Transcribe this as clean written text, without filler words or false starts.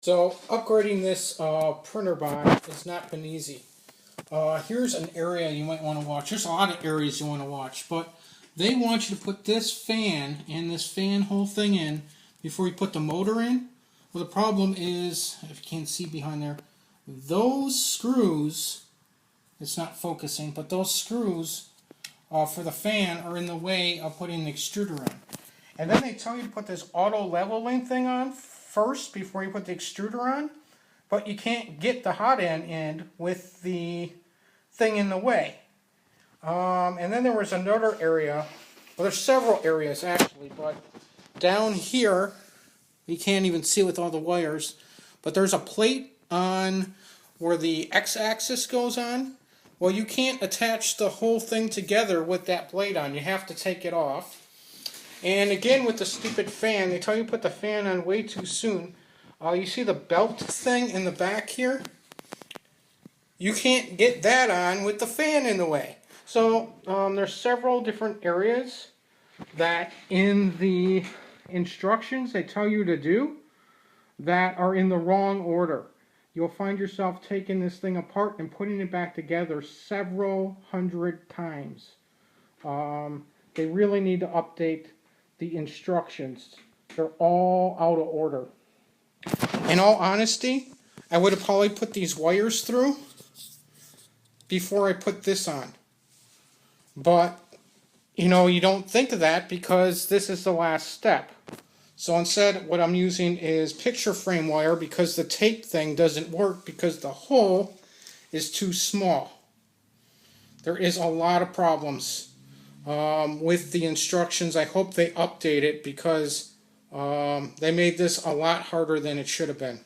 So upgrading this Printrbot has not been easy. Here's an area you might want to watch. There's a lot of areas you want to watch, but they want you to put this fan and this fan whole thing in before you put the motor in. Well, the problem is, if you can't see behind there, those screws, it's not focusing, but those screws for the fan are in the way of putting the extruder in. And then they tell you to put this auto leveling thing on first before you put the extruder on, but you can't get the hot end in with the thing in the way. And then there was another area, well, there's several areas actually, but down here, you can't even see with all the wires, but there's a plate on where the x-axis goes on. Well, you can't attach the whole thing together with that blade on. You have to take it off. And again, with the stupid fan, they tell you to put the fan on way too soon. You see the belt thing in the back here? You can't get that on with the fan in the way. So there's several different areas that in the instructions they tell you to do that are in the wrong order. You'll find yourself taking this thing apart and putting it back together several hundred times. They really need to update the instructions. They're all out of order. In all honesty, I would have probably put these wires through before I put this on. But, you know, you don't think of that because this is the last step. So instead, what I'm using is picture frame wire because the tape thing doesn't work because the hole is too small. There is a lot of problems with the instructions. I hope they update it because they made this a lot harder than it should have been.